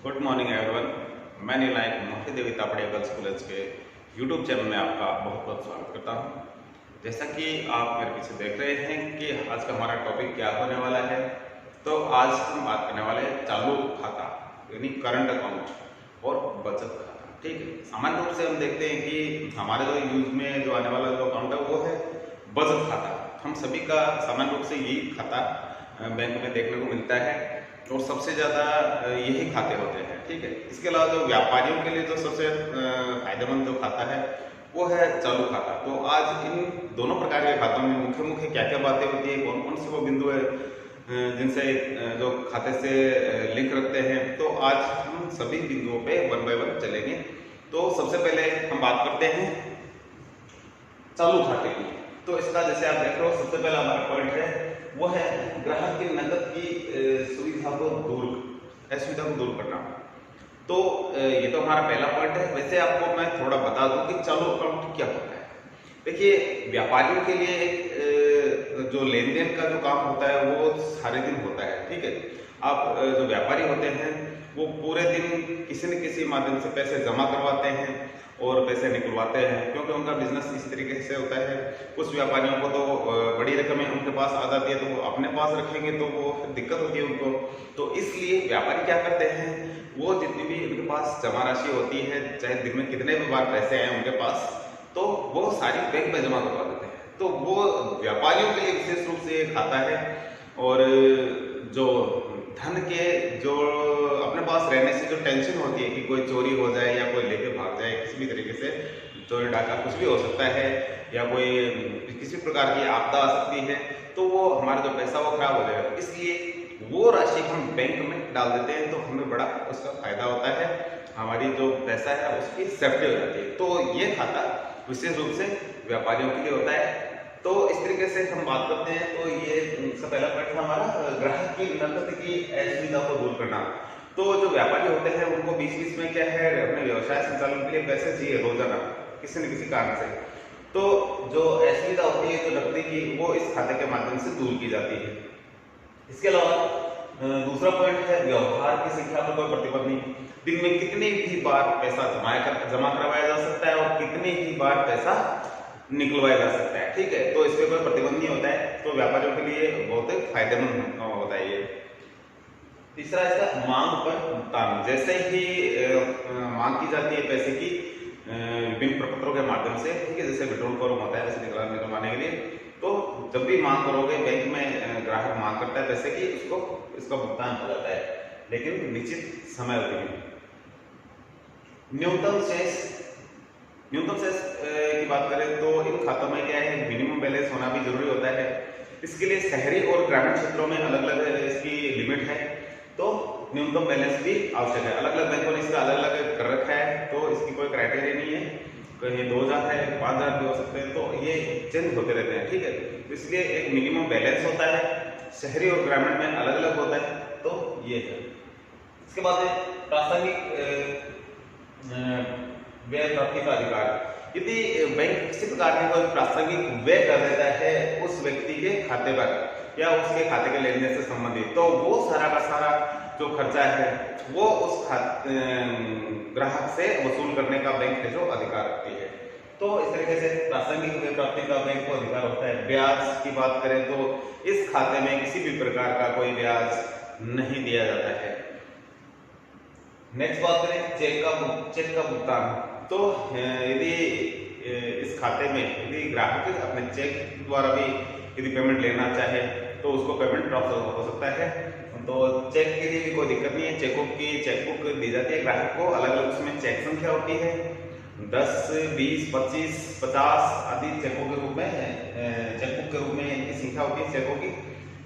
Good morning everyone. मैं नीलायक मोहित देवी Tapadia girls college के YouTube channel में आपका बहुत बहुत स्वागत करता हूं। जैसा कि आप मेरे पीछे देख रहे हैं कि आज का हमारा टॉपिक क्या होने वाला है, तो आज हम बात करने वाले हैं चालू खाता यानी करंट अकाउंट और बचत खाता। ठीक है, सामान्य रूप से हम देखते हैं कि हमारे जो यूज में जो आने वाला जो अकाउंट है वो है बचत खाता। हम सभी का सामान्य रूप से यही खाता बैंक में देखने को मिलता है और सबसे ज़्यादा यही खाते होते हैं। ठीक है, इसके अलावा जो व्यापारियों के लिए जो सबसे फायदेमंद जो खाता है वो है चालू खाता। तो आज इन दोनों प्रकार के खातों में मुख्य मुख्य क्या क्या बातें होती है, कौन कौन से वो बिंदु है जिनसे जो खाते से लिंक रखते हैं, तो आज हम सभी बिंदुओं पे वन बाय वन चलेंगे। तो सबसे पहले हम बात करते हैं चालू खाते की। तो इसका जैसे आप देख रहे हो, सबसे पहला हमारा पॉइंट है वो है ग्राहक की नकद की असुविधा को दूर करना। तो ये तो हमारा पहला पॉइंट है। वैसे आपको मैं थोड़ा बता दूं कि चालू अकाउंट क्या होता है। देखिए, व्यापारियों के लिए एक जो लेन देन का जो काम होता है वो सारे दिन होता है। ठीक है, आप जो व्यापारी होते हैं वो पूरे दिन किसी न किसी माध्यम से पैसे जमा करवाते हैं और पैसे निकलवाते हैं, क्योंकि उनका बिजनेस इस तरीके से होता है। कुछ व्यापारियों को तो बड़ी रकमें उनके पास आ जाती है, तो वो अपने पास रखेंगे तो वो दिक्कत होती है उनको। तो इसलिए व्यापारी क्या करते हैं, वो जितनी भी उनके पास जमा राशि होती है, चाहे दिन में कितने भी बार पैसे आए उनके पास, तो वो सारी बैंक में जमा करवा देते हैं। तो वो व्यापारियों के लिए विशेष रूप से खाता है। और जो धन के जो अपने पास रहने से जो टेंशन होती है कि कोई चोरी हो जाए या कोई लेके भाग जाए, किसी भी तरीके से चोरी डाका कुछ भी हो सकता है, या कोई किसी प्रकार की आपदा आ सकती है, तो वो हमारा जो पैसा वो खराब हो जाएगा। इसलिए वो राशि हम बैंक में डाल देते हैं, तो हमें बड़ा उसका फायदा होता है, हमारी जो पैसा है उसकी सेफ्टी हो जाती है। तो ये खाता विशेष रूप से व्यापारियों के लिए होता है। तो इस तरीके से हम बात करते हैं, तो ये सबसे पहला पॉइंट था हमारा ग्राहक की नकद की असुविधा को दूर करना। तो जो व्यापारी होते हैं उनको बीच बीच में क्या है, अपने व्यवसाय संचालन के लिए पैसे चाहिए रोजाना किसी न किसी कारण से। तो जो असुविधा होती है जो नकदी की, वो इस खाते के माध्यम से दूर की जाती है। इसके अलावा दूसरा पॉइंट है व्यवहार की संख्या पर कोई प्रतिबंध नहीं। दिन में कितनी भी बार पैसा जमा करवाया जा सकता है और कितनी ही बार पैसा निकलवाया जा सकता है। ठीक है, तो इस पर कोई प्रतिबंध नहीं होता है, तो व्यापारियों के लिए बहुत फायदेमंद होता है ये। तीसरा इसका मांग पर भुगतान। जैसे ही मांग की जाती है पैसे की विभिन्न प्रपत्रों के माध्यम से, ठीक है, जैसे विड्रॉल फॉर्म होता है पैसे निकलवाने के लिए, तो जब भी मांग करोगे बैंक में ग्राहक मांग करता है पैसे की, उसको इसका भुगतान हो जाता है, लेकिन निश्चित समय अवधि में। न्यूनतम शेष की बात करें तो इन खातों में क्या है, मिनिमम बैलेंस होना भी जरूरी होता है। इसके लिए शहरी और ग्रामीण क्षेत्रों में अलग अलग इसकी लिमिट है, तो न्यूनतम बैलेंस भी आवश्यक है। अलग अलग बैंकों ने इसका अलग अलग कर रखा है, तो इसकी कोई क्राइटेरिया नहीं है, कहीं 2000 है, 5000 भी हो सकते हैं, तो ये चेंज होते रहते हैं। ठीक है, तो इसलिए एक मिनिमम बैलेंस होता है, शहरी और ग्रामीण में अलग अलग होता है, तो ये है। इसके बाद प्रासंगिक व्यय प्राप्ति का अधिकार। यदि बैंक किसी प्रकार के कोई प्रासंगिक व्यय कर देता है उस व्यक्ति के खाते पर या उसके खाते के लेन देन से संबंधित, तो वो सारा का सारा जो खर्चा है वो उस ग्राहक से वसूल करने का बैंक है जो अधिकार रखती है। तो इस तरीके से प्रासंगिक व्यय प्राप्ति का बैंक को अधिकार होता है। ब्याज की बात करें तो इस खाते में किसी भी प्रकार का कोई ब्याज नहीं दिया जाता है। नेक्स्ट बात करें चेक का भुगतान। तो यदि इस खाते में यदि ग्राहक अपने चेक द्वारा भी यदि पेमेंट लेना चाहे तो उसको पेमेंट ट्रांसफर हो सकता है। तो चेक के लिए भी कोई दिक्कत नहीं है, चेकबुक दी जाती है ग्राहक को। अलग अलग उसमें चेक संख्या होती है, 10, 20, 25, 50 आदि चेकों के रूप में चेकबुक के रूप में इनकी संख्या होती है चेकों की।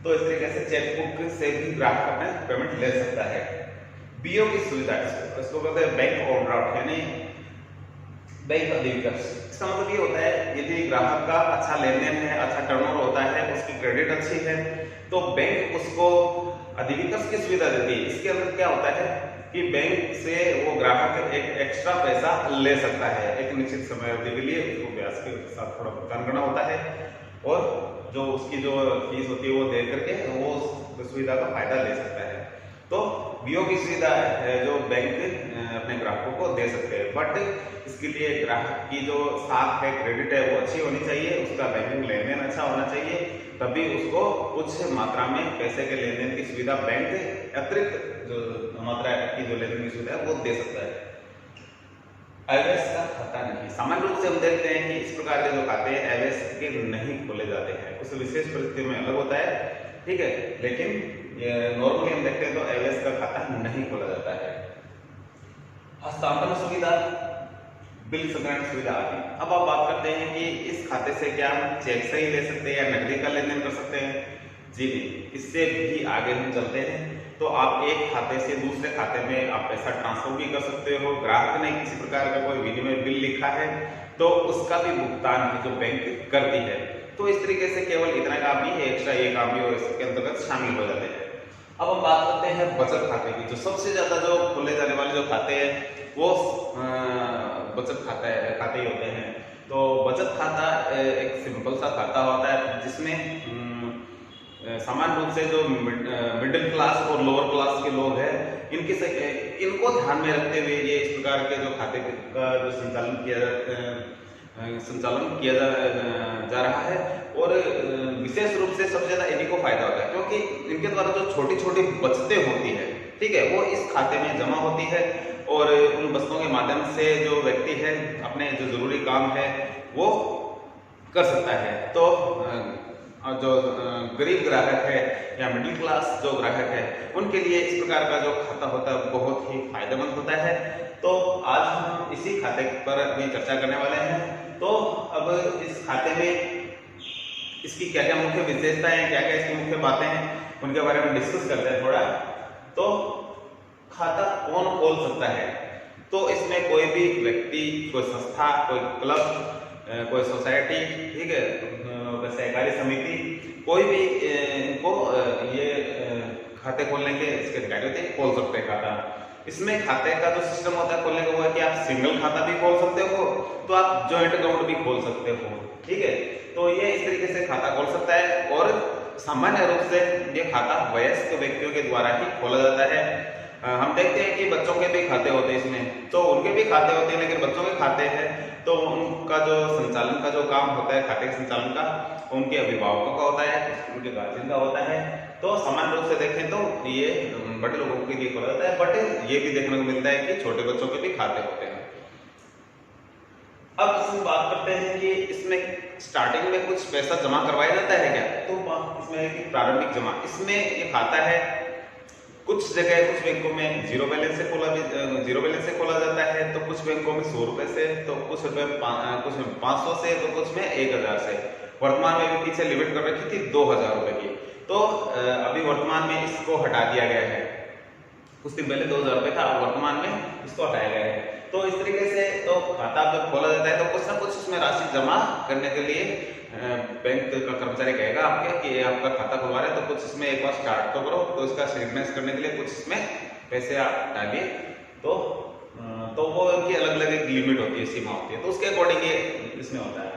तो इस तरीके से चेकबुक से भी ग्राहक अपने पेमेंट ले सकता है। बीओ की सुविधा, इसको कहते हैं बैंक ओवरड्राफ्ट यानी बैंक अधिविकर्ष। इसका मतलब ये होता है यदि ग्राहक का अच्छा लेन देन है, अच्छा टर्नओवर होता है, उसकी क्रेडिट अच्छी है, तो बैंक उसको अधिविकर्ष की सुविधा देती है। इसके अंदर क्या होता है कि बैंक से वो ग्राहक एक एक्स्ट्रा पैसा ले सकता है, एक निश्चित समय अवधि के लिए उसको ब्याज के साथ थोड़ा भुगतान करना होता है, और जो उसकी जो फीस होती है वो दे करके वो उस सुविधा का फायदा ले सकता है। तो बीओ की सुविधा है जो बैंक अपने ग्राहकों को दे सकते हैं, बट इसके लिए ग्राहक की जो साख है, क्रेडिट है, वो अच्छी होनी चाहिए, उसका बैंकिंग लेन देन अच्छा होना चाहिए, तभी उसको कुछ मात्रा में पैसे के लेन देन की सुविधा बैंक अतिरिक्त जो मात्रा की जो लेन देन की सुविधा है वो दे सकता है। अवैध का खाता नहीं, सामान्य रूप से हम देखते हैं कि इस प्रकार के जो खाते हैं अवैध के नहीं खोले जाते हैं, उस विशेष परिस्थिति में अलग होता है, ठीक है, लेकिन नॉर्मली हम देखते हैं तो अवैध का खाता नहीं खोला जाता है। हस्तांतरण सुविधा, बिल संग्रहण सुविधा आदि। अब आप बात करते हैं कि इस खाते से क्या हम चेक से ही ले सकते हैं या नकदी का लेन देन कर सकते हैं? जी नहीं, इससे भी आगे हम चलते हैं तो आप एक खाते से दूसरे खाते में आप पैसा ट्रांसफर भी कर सकते हो। ग्राहक ने किसी प्रकार का कोई विनिमय बिल लिखा है तो उसका भी भुगतान जो बैंक करती है, तो इस तरीके से केवल इतना काम ही एक्स्ट्रा ये काम भी इसके अंतर्गत शामिल हो जाते हैं। अब हम बात करते हैं बचत खाते की। जो सबसे ज्यादा जो खोले जाने वाले जो खाते हैं वो बचत खाते ही होते हैं। तो बचत खाता एक सिंपल सा खाता होता है जिसमें सामान्य रूप से जो मिडिल क्लास और लोअर क्लास के लोग हैं इनको ध्यान में रखते हुए ये इस प्रकार के जो खाते का जो संचालन किया जा रहा है, और विशेष रूप से सबसे ज्यादा इन्हीं को फायदा होता है क्योंकि इनके द्वारा जो छोटी छोटी बचतें होती है, ठीक है, वो इस खाते में जमा होती है और उन बचतों के माध्यम से जो व्यक्ति है अपने जो जरूरी काम है वो कर सकता है। तो जो गरीब ग्राहक है या मिडिल क्लास जो ग्राहक है उनके लिए इस प्रकार का जो खाता होता है बहुत ही फायदेमंद होता है। तो आज हम इसी खाते पर अभी चर्चा करने वाले हैं। तो अब इस खाते में इसकी क्या क्या मुख्य विशेषताएं हैं, क्या क्या इसकी मुख्य बातें हैं, उनके बारे में डिस्कस करते हैं थोड़ा। तो खाता कौन खोल सकता है? तो इसमें कोई भी व्यक्ति, कोई संस्था, कोई क्लब, कोई सोसाइटी, ठीक है, सहकारी समिति, कोई भी इनको ये खाते खोलने के इसके अधिकारी होते हैं, खोल सकते हैं खाता। इसमें खाते का जो सिस्टम होता है खोलने का वो है कि आप सिंगल खाता भी खोल सकते हो तो आप जॉइंट अकाउंट भी खोल सकते हो, ठीक है। तो ये इस तरीके से खाता खोल सकता है और सामान्य रूप से ये खाता वयस्क व्यक्तियों के द्वारा ही खोला जाता है। हम देखते हैं कि बच्चों के भी खाते होते हैं इसमें, तो उनके भी खाते होते हैं, लेकिन बच्चों के खाते हैं तो उनका जो संचालन का जो काम होता है खाते के संचालन का उनके अभिभावकों का होता है, उनके गार्जियन का होता है। तो सामान्य रूप से देखें तो ये बड़े लोगों के लिए खोला जाता है, बट ये भी देखने को मिलता है कि छोटे बच्चों के भी खाते होते हैं। अब इसमें बात करते हैं कि इसमें स्टार्टिंग में कुछ पैसा जमा करवाया जाता है क्या? तो इसमें है कि प्रारंभिक जमा, इसमें ये खाता है कुछ जगह, कुछ बैंकों में जीरो बैलेंस से खोला जाता है, तो कुछ बैंकों में 100 रुपए से, तो कुछ में 500 से, तो कुछ में 1000 से। वर्तमान में भी पीछे लिमिट कर रखी थी 2000 रुपए की, तो अभी वर्तमान में इसको हटा दिया गया है। कुछ दिन पहले 2000 रुपए था, वर्तमान में इसको हटाया गया है। तो इस तरीके से तो खाता जब खोला जाता है तो कुछ ना कुछ उसमें राशि जमा करने के लिए बैंक का कर्मचारी कहेगा आपके कि आपका खाता खुलवा रहे हैं, तो कुछ इसमें एक बार स्टार्ट तो करो, तो इसका सिग्नेचर करने के लिए कुछ इसमें पैसे आप डालिए। तो वो की अलग अलग एक लिमिट होती है, सीमा होती है, तो उसके अकॉर्डिंग ये इसमें होता है।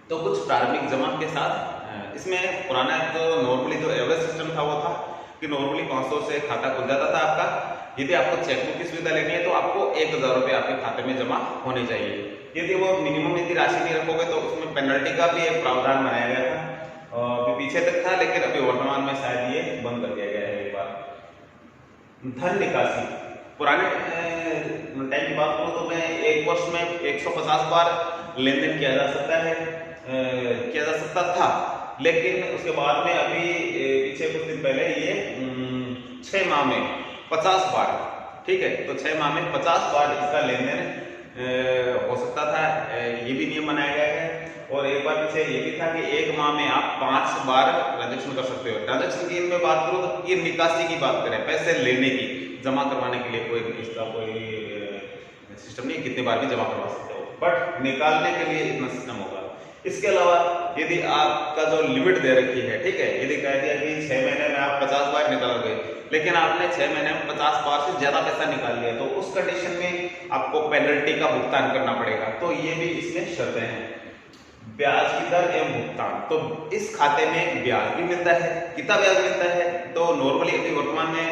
तो कुछ प्रारंभिक जमा के साथ इसमें पुराना जो नॉर्मली जो एवरेज सिस्टम था वो था कि नॉर्मली 500 से खाता खुल जाता था आपका। यदि आपको चेकबुक की सुविधा लेनी है तो आपको 1000 रुपए आपके खाते में जमा होने चाहिए। यदि वो मिनिमम यदि राशि नहीं रखोगे तो उसमें पेनल्टी का भी एक प्रावधान बनाया गया था, और पीछे तक था, लेकिन अभी वर्तमान में शायद ये बंद कर दिया गया है एक बार। धन निकासी, पुराने टाइम की बात करूं तो मैं एक वर्ष में 150 बार लेन देन किया जा सकता था, लेकिन उसके बाद में अभी पीछे कुछ दिन पहले ये 6 माह में 50 बार, ठीक है, तो 6 माह में 50 बार इसका लेन देन हो सकता था, ये भी नियम बनाया गया है। और एक बार पीछे ये भी था कि 1 माह में आप 5 बार ट्रांजेक्शन कर सकते हो। ट्रांजेक्शन की इनमें बात करूँ तो ये निकासी की बात करें, पैसे लेने की, जमा करवाने के लिए कोई इसका कोई सिस्टम नहीं, कितनी बार भी जमा करवा सकते हो, बट निकालने के लिए इतना सिस्टम होगा। इसके अलावा यदि आपका जो लिमिट दे रखी है, ठीक है, यदि कह दिया कि 6 महीने में आप 50 बार निकालोगे, लेकिन आपने 6 महीने में 50 बार से ज्यादा पैसा निकाल लिया, तो उस कंडीशन में आपको पेनल्टी का भुगतान करना पड़ेगा। तो ये भी इसमें शर्तें हैं। ब्याज की दर एवं भुगतान, तो इस खाते में ब्याज भी मिलता है। कितना ब्याज मिलता है? तो नॉर्मली अभी वर्तमान में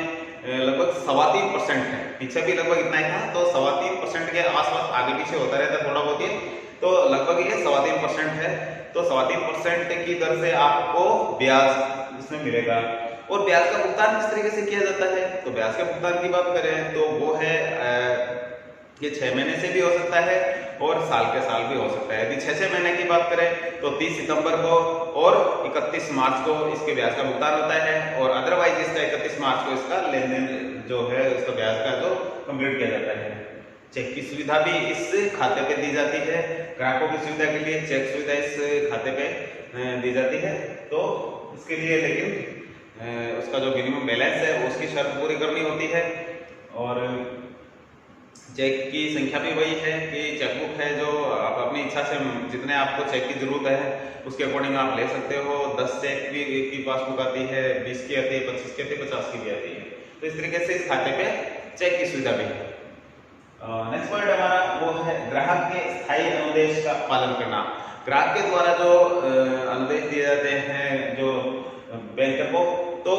लगभग 3.25% है। पीछे भी लगभग इतना ही था, तो 3.25% के आसपास आगे पीछे होता रहता है थोड़ा बहुत ही, तो लगभग ये 3.25% है। तो 3.25% की दर से आपको ब्याज इसमें मिलेगा। और ब्याज का भुगतान किस तरीके से किया जाता है, तो ब्याज के भुगतान की बात करें तो वो है ये 6 महीने से भी हो सकता है और साल के साल भी हो सकता है। यदि 6 महीने की बात करें तो 30 सितंबर को और 31 मार्च को इसके ब्याज का भुगतान होता है, और अदरवाइज इसका 31 मार्च को इसका लेन देन जो है उसका ब्याज का जो कंप्लीट किया जाता है। चेक की सुविधा भी इस खाते पे दी जाती है। ग्राहकों की सुविधा के लिए चेक सुविधा इस खाते पे दी जाती है। तो इसके लिए लेकिन उसका जो मिनिमम बैलेंस है उसकी शर्त पूरी करनी होती है, और चेक की संख्या भी वही है कि चेकबुक है जो आप अपनी इच्छा से जितने आपको चेक की जरूरत है उसके अकॉर्डिंग आप ले सकते हो। 10 चेक की पासबुक आती है, 20 की आती है, 25 की आती है, 50 की भी आती है। तो इस तरीके से इस खाते पे चेक की सुविधा भी है। नेक्स्ट पॉइंट हमारा वो है ग्राहक के स्थायी अनुदेश का पालन करना। ग्राहक के द्वारा जो अनुदेश दिए जाते हैं जो बैंक को, तो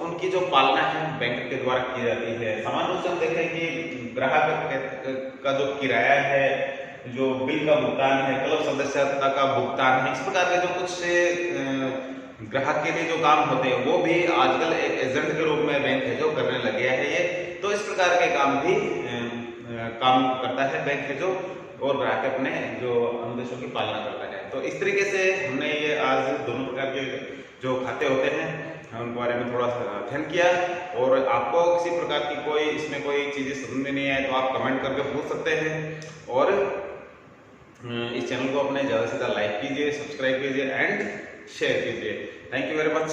उनकी जो पालना है बैंक के द्वारा की जाती है। सामान्य रूप से हम देखें कि ग्राहक का जो किराया है, जो बिल का भुगतान है, क्लब सदस्यता का भुगतान है, इस प्रकार के जो कुछ ग्राहक के लिए जो काम होते हैं वो भी आजकल एक एजेंट के रूप में बैंक है जो करने लग गया है ये। तो इस प्रकार के काम भी काम करता है बैंक है जो, और ग्राहक अपने जो अनुदेशों की पालना करता है। तो इस तरीके से हमने ये आज दोनों प्रकार के जो खाते होते हैं उनके बारे में थोड़ा सा अध्ययन किया। और आपको किसी प्रकार की कोई इसमें कोई चीजें समझ में नहीं आए तो आप कमेंट करके पूछ सकते हैं, और इस चैनल को अपने ज़्यादा से ज़्यादा लाइक कीजिए, सब्सक्राइब कीजिए एंड शेयर कीजिए। Thank you very much.